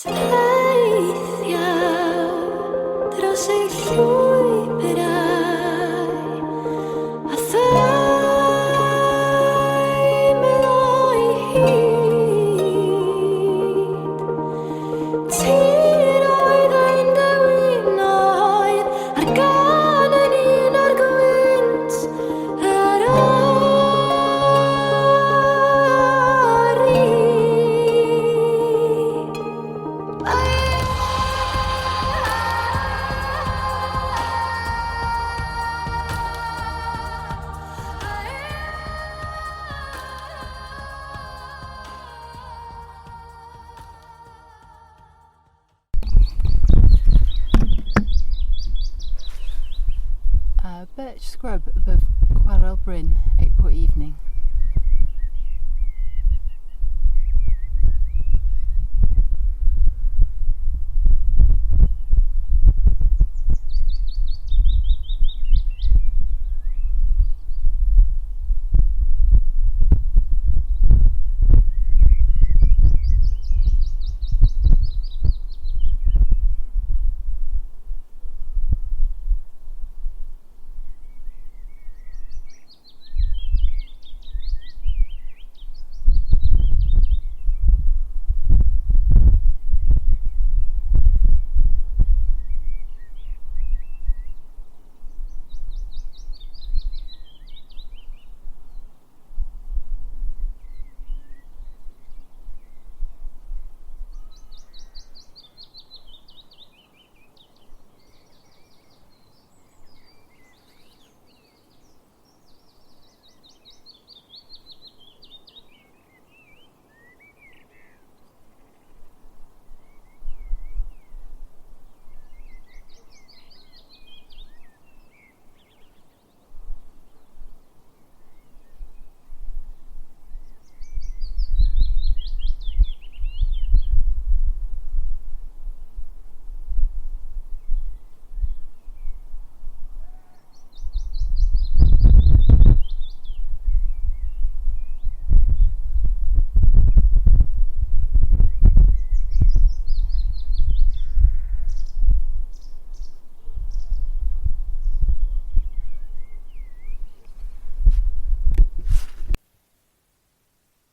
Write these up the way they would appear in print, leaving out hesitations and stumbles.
Sleithia dros ei llwybrau a thaim o'i hyd. Tir oedd ein dewinoedd ar gan yn un ar gwynt yr ori. Birch scrub above Coed Bryn, April evening.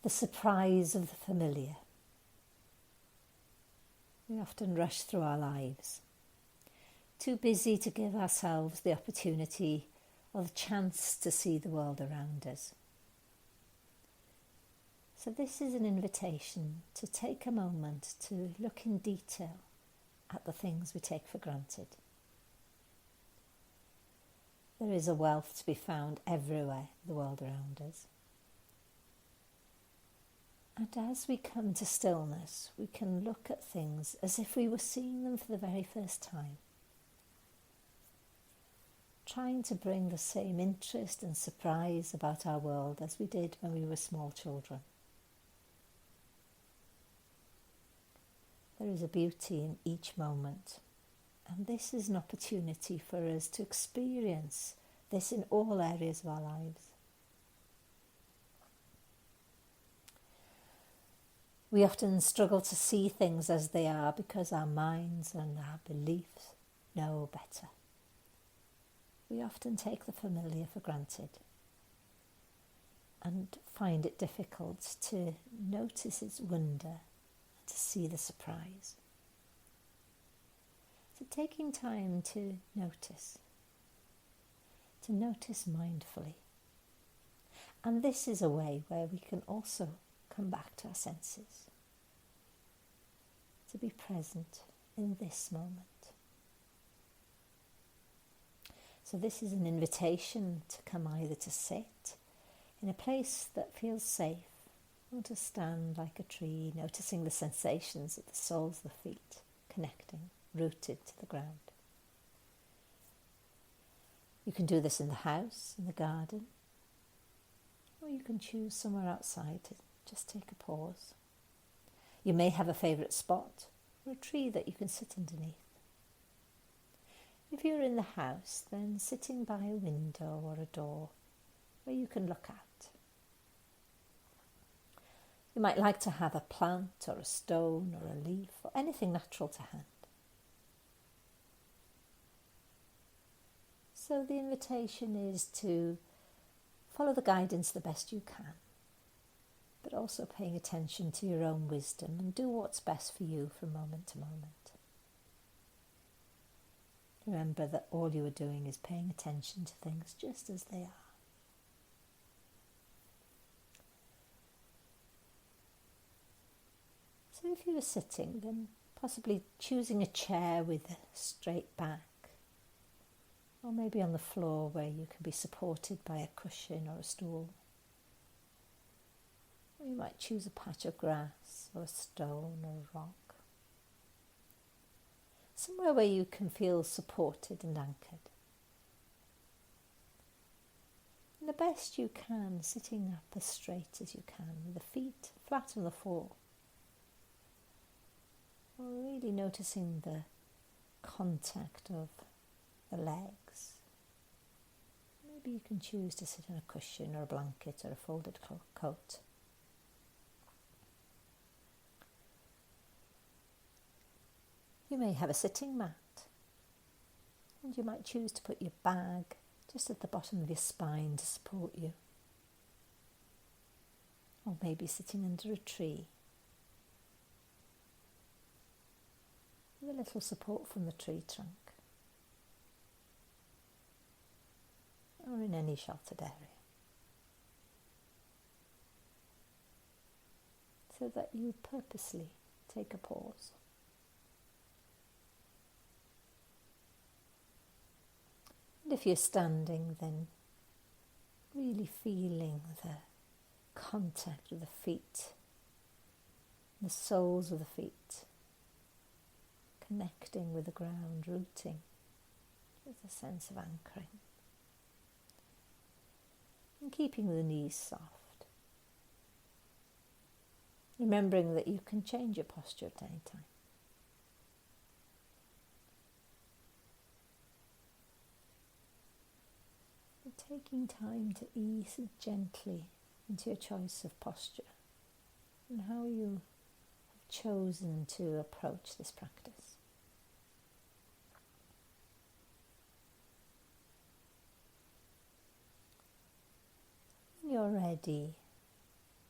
The surprise of the familiar. We often rush through our lives, too busy to give ourselves the opportunity or the chance to see the world around us. So this is an invitation to take a moment to look in detail at the things we take for granted. There is a wealth to be found everywhere in the world around us. And as we come to stillness, we can look at things as if we were seeing them for the very first time, trying to bring the same interest and surprise about our world as we did when we were small children. There is a beauty in each moment, and this is an opportunity for us to experience this in all areas of our lives. We often struggle to see things as they are because our minds and our beliefs know better. We often take the familiar for granted and find it difficult to notice its wonder and to see the surprise. So taking time to notice mindfully. And this is a way where we can also come back to our senses, to be present in this moment. So this is an invitation to come either to sit in a place that feels safe, or to stand like a tree, noticing the sensations of the soles of the feet, connecting, rooted to the ground. You can do this in the house, in the garden, or you can choose somewhere outside to just take a pause. You may have a favourite spot or a tree that you can sit underneath. If you're in the house, then sitting by a window or a door where you can look out. You might like to have a plant or a stone or a leaf or anything natural to hand. So the invitation is to follow the guidance the best you can, but also paying attention to your own wisdom and do what's best for you from moment to moment. Remember that all you are doing is paying attention to things just as they are. So if you were sitting, then possibly choosing a chair with a straight back, or maybe on the floor where you can be supported by a cushion or a stool. Or you might choose a patch of grass or a stone or a rock. Somewhere where you can feel supported and anchored. And the best you can, sitting up as straight as you can, with the feet flat on the floor. Or really noticing the contact of the legs. Maybe you can choose to sit on a cushion or a blanket or a folded coat. You may have a sitting mat, and you might choose to put your bag just at the bottom of your spine to support you. Or maybe sitting under a tree with a little support from the tree trunk. Or in any sheltered area. So that you purposely take a pause. And if you're standing, then really feeling the contact of the feet, the soles of the feet, connecting with the ground, rooting, with a sense of anchoring. And keeping the knees soft. Remembering that you can change your posture at any time. But taking time to ease gently into your choice of posture and how you have chosen to approach this practice. When you're ready,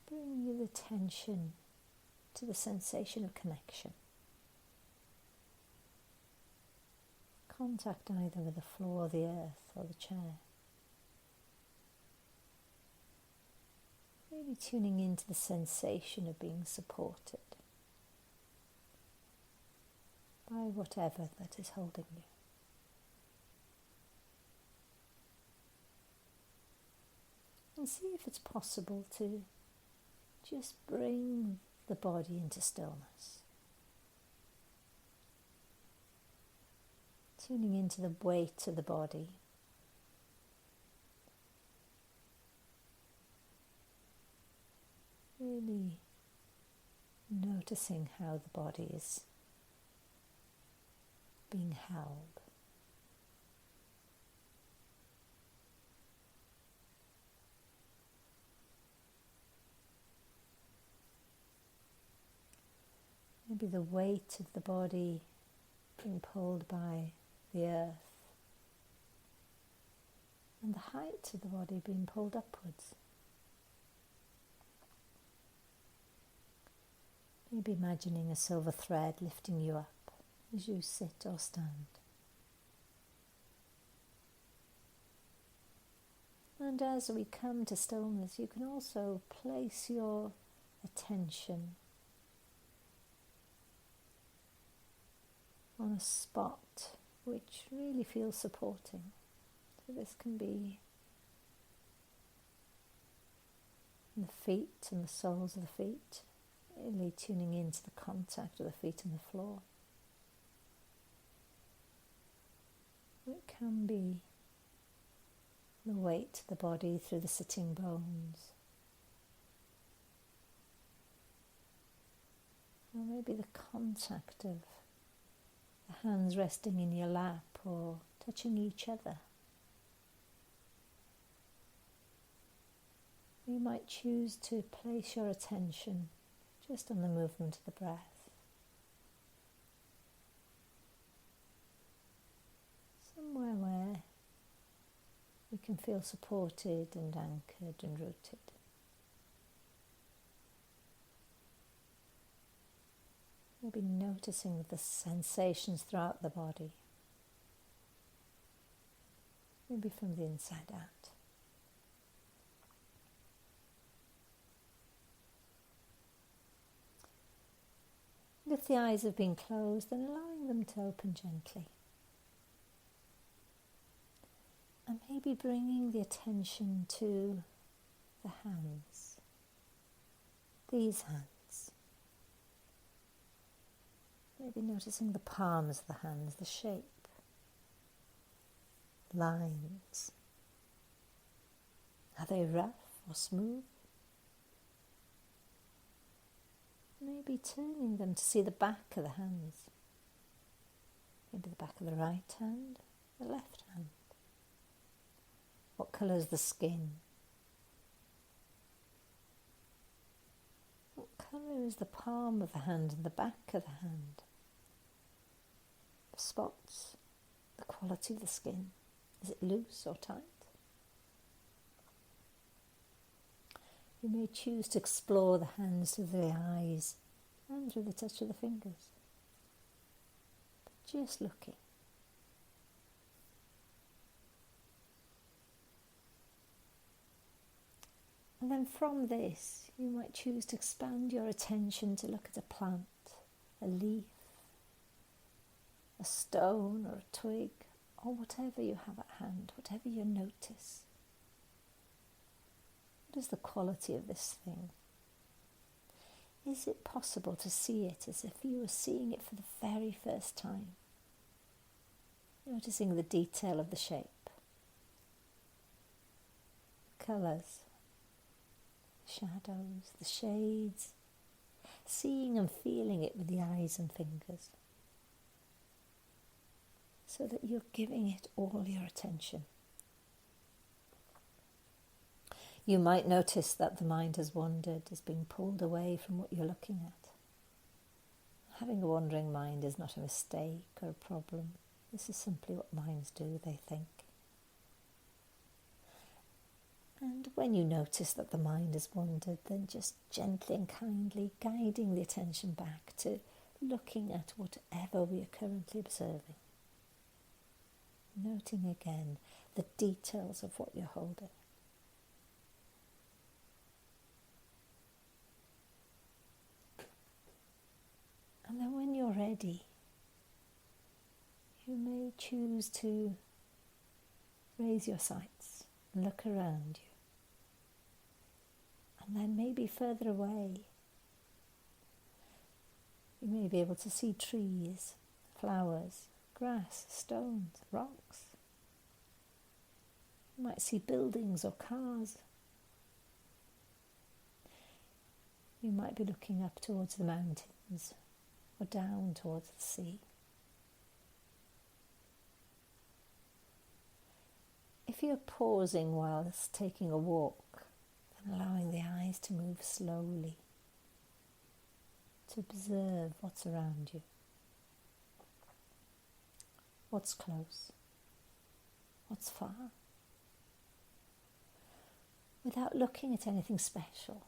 bring your attention to the sensation of connection. Contact either with the floor, the earth, or the chair. Really tuning into the sensation of being supported by whatever that is holding you. And see if it's possible to just bring the body into stillness. Tuning into the weight of the body. Really noticing how the body is being held. Maybe the weight of the body being pulled by the earth, and the height of the body being pulled upwards. Maybe imagining a silver thread lifting you up as you sit or stand. And as we come to stillness, you can also place your attention on a spot which really feels supporting. So this can be the feet and the soles of the feet, really tuning into the contact of the feet and the floor. It can be the weight of the body through the sitting bones. Or maybe the contact of the hands resting in your lap or touching each other. You might choose to place your attention just on the movement of the breath. Somewhere where we can feel supported and anchored and rooted. Maybe noticing the sensations throughout the body, maybe from the inside out. And if the eyes have been closed, then allowing them to open gently. And maybe bringing the attention to the hands, these hands. Maybe noticing the palms of the hands, the shape, lines. Are they rough or smooth? Maybe turning them to see the back of the hands. Maybe the back of the right hand, the left hand. What colour is the skin? What colour is the palm of the hand and the back of the hand? The spots, the quality of the skin. Is it loose or tight? You may choose to explore the hands through the eyes and through the touch of the fingers. But just looking. And then from this, you might choose to expand your attention to look at a plant, a leaf, a stone or a twig, or whatever you have at hand, whatever you notice. What is the quality of this thing? Is it possible to see it as if you were seeing it for the very first time? Noticing the detail of the shape, the colours, shadows, the shades, seeing and feeling it with the eyes and fingers, so that you're giving it all your attention. You might notice that the mind has wandered, is being pulled away from what you're looking at. Having a wandering mind is not a mistake or a problem. This is simply what minds do, they think. And when you notice that the mind has wandered, then just gently and kindly guiding the attention back to looking at whatever we are currently observing. Noting again the details of what you're holding. And then when you're ready, you may choose to raise your sights and look around you. And then maybe further away, you may be able to see trees, flowers, grass, stones, rocks. You might see buildings or cars. You might be looking up towards the mountains or down towards the sea. If you're pausing whilst taking a walk, then allowing the eyes to move slowly, to observe what's around you. What's close? What's far? Without looking at anything special,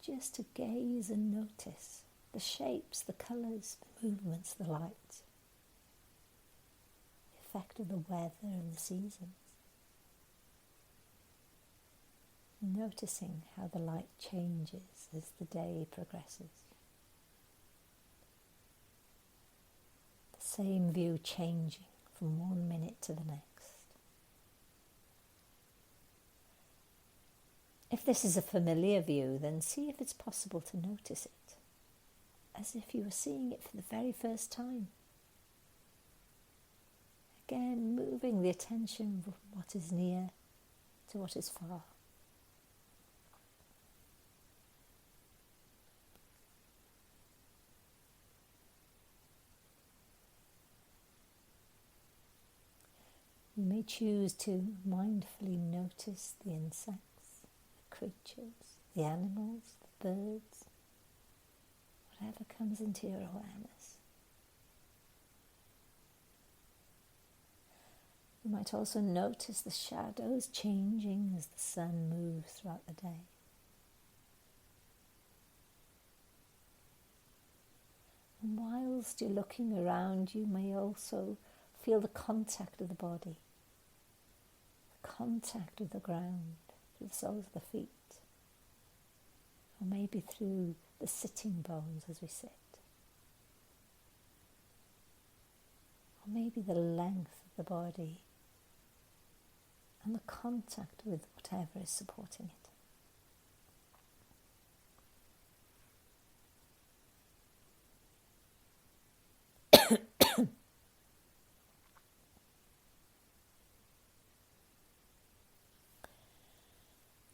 just to gaze and notice the shapes, the colours, the movements, the light, the effect of the weather and the seasons. Noticing how the light changes as the day progresses. The same view changing from 1 minute to the next. If this is a familiar view, then see if it's possible to notice it, as if you were seeing it for the very first time. Again, moving the attention from what is near to what is far. You may choose to mindfully notice the insects, the creatures, the animals, the birds, whatever comes into your awareness. You might also notice the shadows changing as the sun moves throughout the day. And whilst you're looking around, you may also feel the contact of the body, the contact of the ground, through the soles of the feet, or maybe through the sitting bones as we sit, or maybe the length of the body and the contact with whatever is supporting it.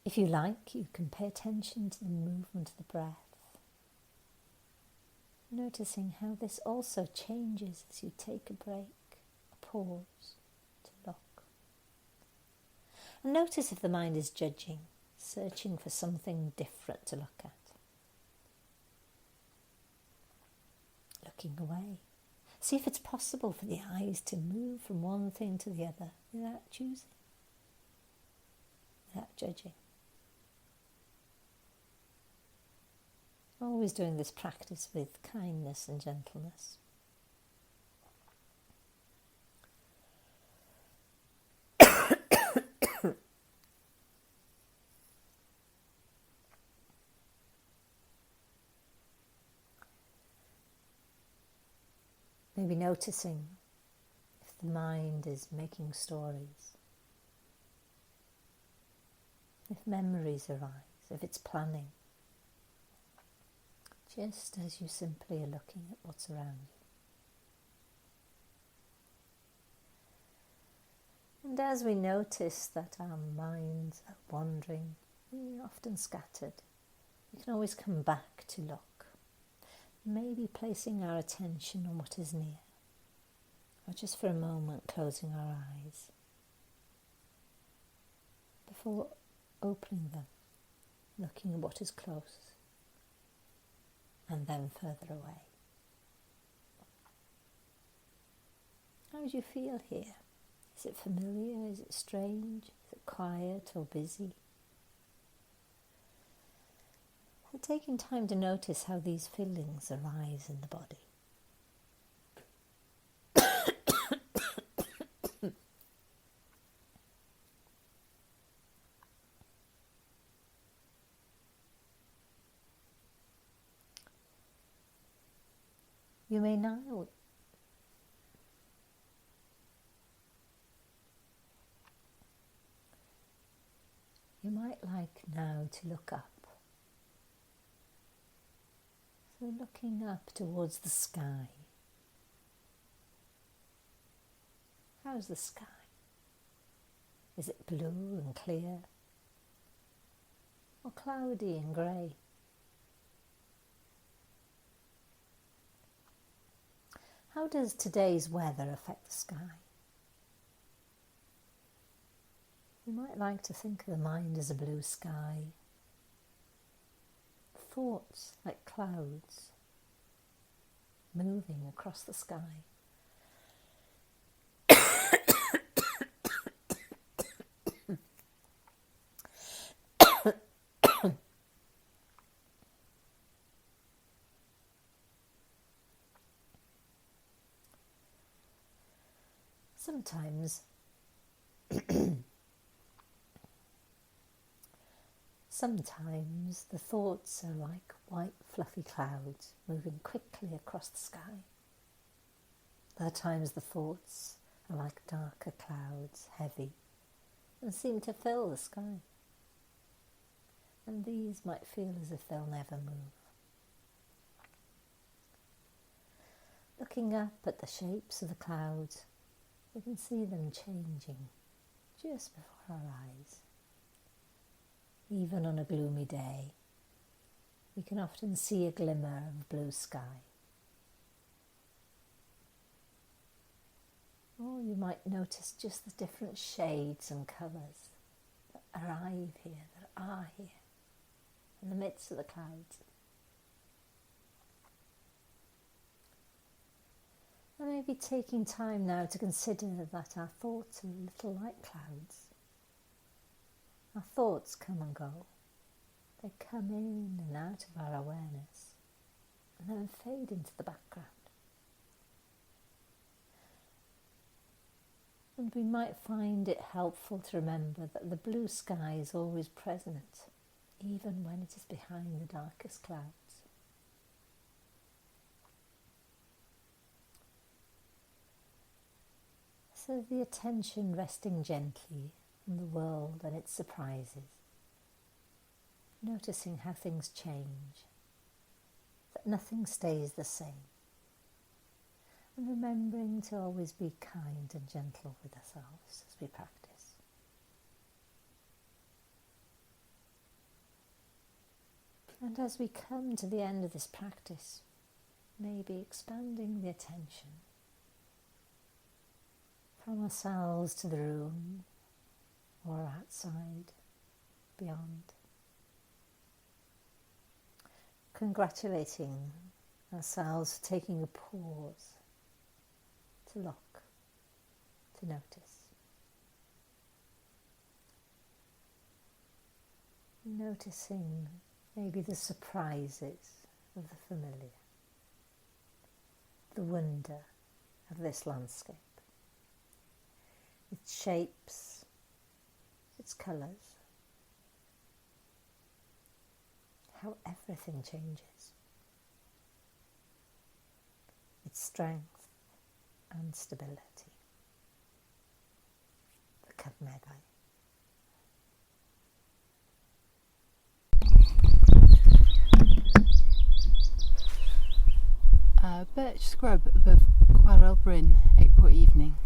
If you like, you can pay attention to the movement of the breath, noticing how this also changes as you take a break, a pause, to look. And notice if the mind is judging, searching for something different to look at. Looking away. See if it's possible for the eyes to move from one thing to the other without choosing, without judging. Always doing this practice with kindness and gentleness. Maybe noticing if the mind is making stories, if memories arise, if it's planning, just as you simply are looking at what's around you. And as we notice that our minds are wandering, often scattered, we can always come back to look. Maybe placing our attention on what is near, or just for a moment closing our eyes before opening them, looking at what is close and then further away. How do you feel here? Is it familiar? Is it strange? Is it quiet or busy? So taking time to notice how these feelings arise in the body. You may now You might like now to look up. So looking up towards the sky. How's the sky? Is it blue and clear? Or cloudy and grey? How does today's weather affect the sky? You might like to think of the mind as a blue sky. Thoughts like clouds moving across the sky. Sometimes the thoughts are like white fluffy clouds moving quickly across the sky. Other times the thoughts are like darker clouds, heavy, and seem to fill the sky. And these might feel as if they'll never move. Looking up at the shapes of the clouds, we can see them changing just before our eyes. Even on a gloomy day, we can often see a glimmer of blue sky. Or you might notice just the different shades and colours that arrive here, that are here, in the midst of the clouds. maybe taking time now to consider that our thoughts are a little like clouds. Our thoughts come and go. They come in and out of our awareness and then fade into the background. And we might find it helpful to remember that the blue sky is always present, even when it is behind the darkest clouds. So the attention resting gently on the world and its surprises, noticing how things change, that nothing stays the same, and remembering to always be kind and gentle with ourselves as we practice. And as we come to the end of this practice, maybe expanding the attention from ourselves to the room or outside, beyond. Congratulating ourselves for taking a pause to look, to notice. Noticing maybe the surprises of the familiar, the wonder of this landscape, its shapes, its colours, how everything changes, its strength and stability. Tack med dig. Birch scrub above Coed Bryn, April evening.